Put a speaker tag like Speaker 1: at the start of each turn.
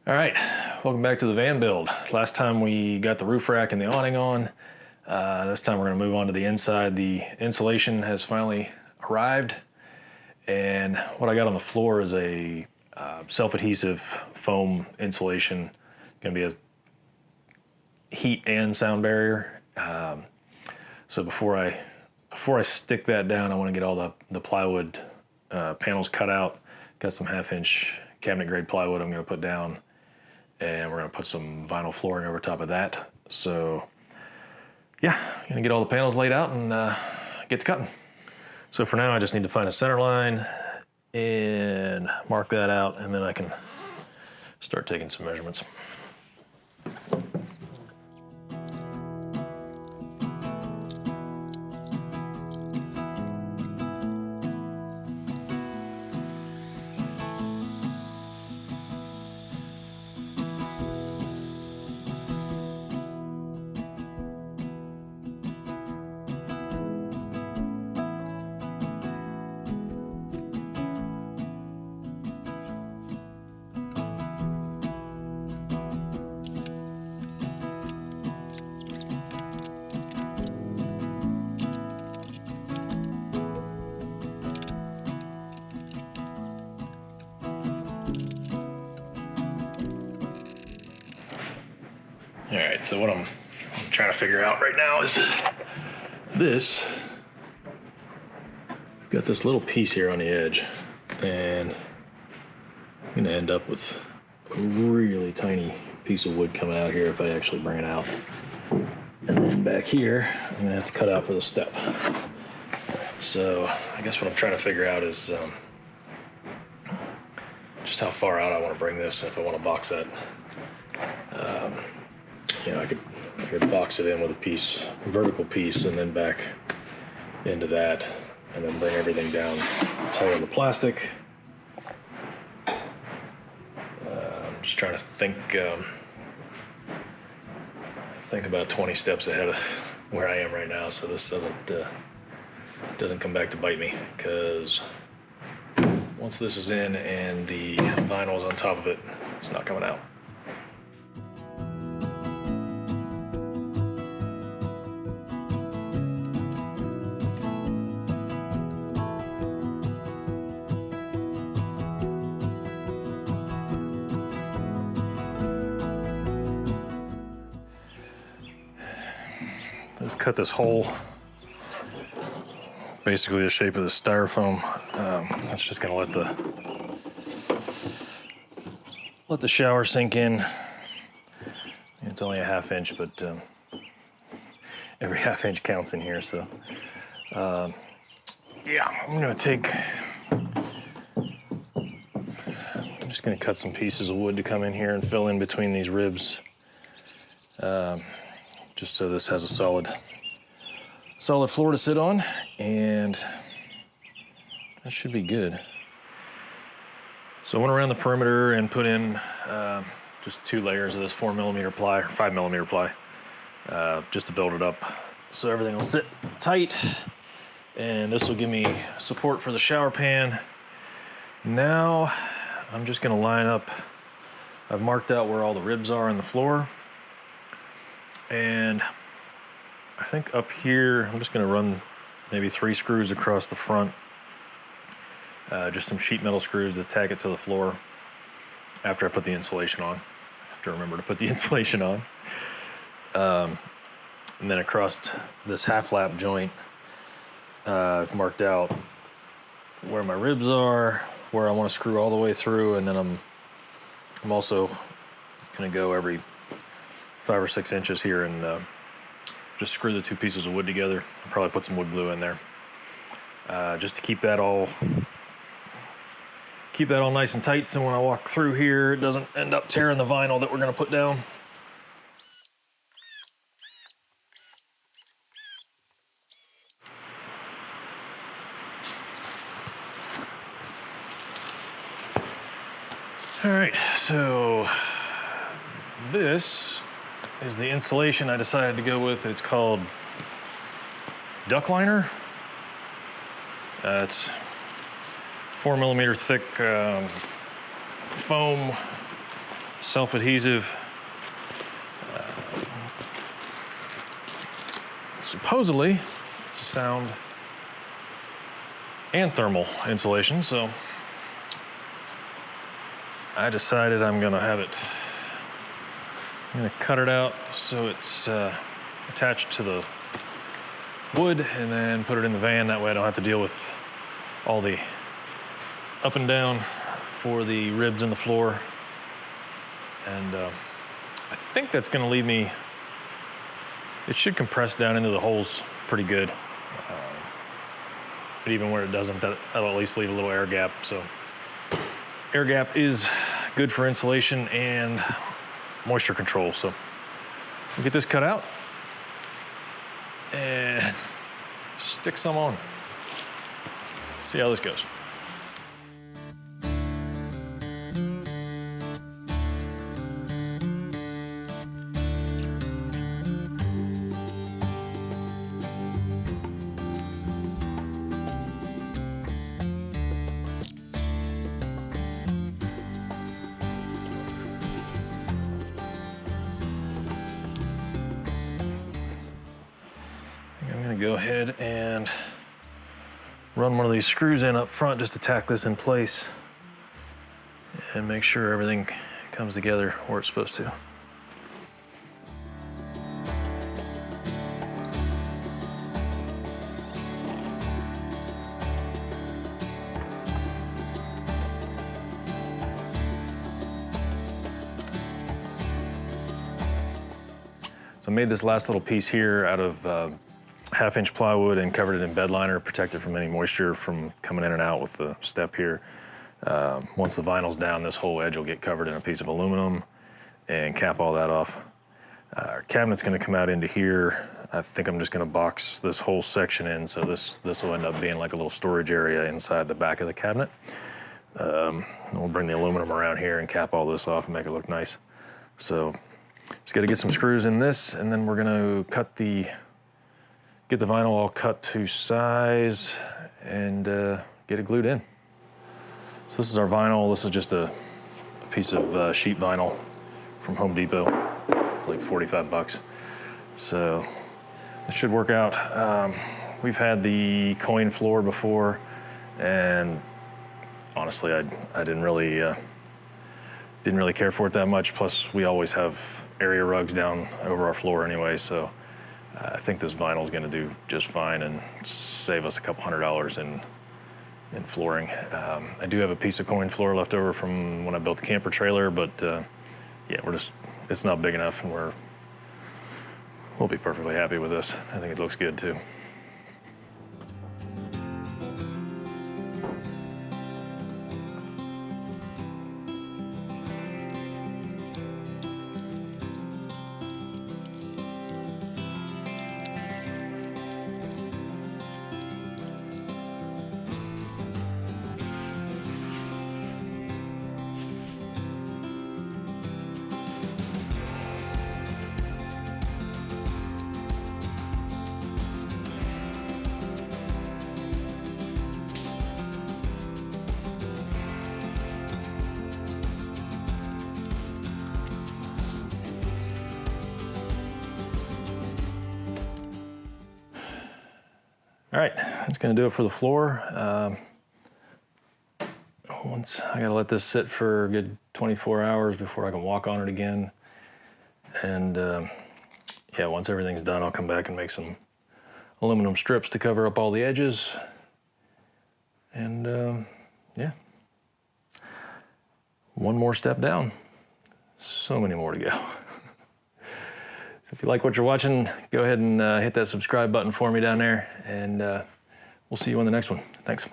Speaker 1: All right, welcome back to the van build. Last time we got the roof rack and the awning on. This time we're gonna move on to the inside. The insulation has finally arrived, and what I got on the floor is a self-adhesive foam insulation. Gonna be a heat and sound barrier. So before I stick that down, I wanna get all the plywood panels cut out. Got some 1/2-inch cabinet grade plywood I'm gonna put down, and we're gonna put some vinyl flooring over top of that. So yeah, gonna get all the panels laid out and get to cutting. So for now, I just need to find a center line and mark that out, and then I can start taking some measurements. All right, so what I'm trying to figure out right now is this. I've got this little piece here on the edge, and I'm gonna end up with a really tiny piece of wood coming out here if I actually bring it out. And then back here, I'm gonna have to cut out for the step. So I guess what I'm trying to figure out is just how far out I want to bring this, and if I want to box that. You know, I could box it in with a vertical piece, and then back into that, and then bring everything down tight on the plastic. I'm just trying to think about 20 steps ahead of where I am right now, so this doesn't come back to bite me, because once this is in and the vinyl is on top of it, it's not coming out. Let's cut this hole, basically the shape of the styrofoam. That's just gonna let the shower sink in. It's only a 1/2 inch, but every 1/2 inch counts in here. So yeah, I'm just gonna cut some pieces of wood to come in here and fill in between these ribs. Just so this has a solid floor to sit on, and that should be good. So I went around the perimeter and put in just 2 layers of this 4mm ply, or 5mm ply, just to build it up so everything will sit tight, and this will give me support for the shower pan. Now I'm just gonna line up, I've marked out where all the ribs are in the floor. And I think up here, I'm just gonna run maybe 3 screws across the front, just some sheet metal screws to tack it to the floor after I put the insulation on. I have to remember to put the insulation on. And then across this half lap joint, I've marked out where my ribs are, where I wanna screw all the way through, and then I'm also gonna go every 5 or 6 inches here and just screw the 2 pieces of wood together. I'll probably put some wood glue in there, just to keep that all nice and tight, so when I walk through here, it doesn't end up tearing the vinyl that we're gonna put down. All right, so this is the insulation I decided to go with. It's called duck liner. It's 4mm thick foam self-adhesive, supposedly it's a sound and thermal insulation, so I decided I'm gonna cut it out so it's attached to the wood and then put it in the van. That way I don't have to deal with all the up and down for the ribs in the floor. And I think that's gonna leave me, it should compress down into the holes pretty good. But even where it doesn't, that'll at least leave a little air gap. So air gap is good for insulation and moisture control. So we'll get this cut out and stick some on. See how this goes. Go ahead and run one of these screws in up front just to tack this in place and make sure everything comes together where it's supposed to. So I made this last little piece here out of 1/2-inch plywood and covered it in bed liner, protected from any moisture from coming in and out with the step here. Once the vinyl's down, this whole edge will get covered in a piece of aluminum and cap all that off. Our cabinet's gonna come out into here. I think I'm just gonna box this whole section in, so this will end up being like a little storage area inside the back of the cabinet. We'll bring the aluminum around here and cap all this off and make it look nice. So just gotta get some screws in this, and then we're gonna get the vinyl all cut to size and get it glued in. So this is our vinyl. This is just a piece of sheet vinyl from Home Depot. It's like 45 bucks. So it should work out. We've had the coin floor before, and honestly, I didn't really care for it that much. Plus, we always have area rugs down over our floor anyway, so I think this vinyl is going to do just fine and save us a couple $100 in flooring. I do have a piece of coin floor left over from when I built the camper trailer, but yeah, it's not big enough, and we'll be perfectly happy with this. I think it looks good too. All right, that's gonna do it for the floor. Once I gotta let this sit for a good 24 hours before I can walk on it again. And yeah, once everything's done, I'll come back and make some aluminum strips to cover up all the edges. And yeah, one more step down. So many more to go. So if you like what you're watching, go ahead and hit that subscribe button for me down there, and we'll see you on the next one. Thanks.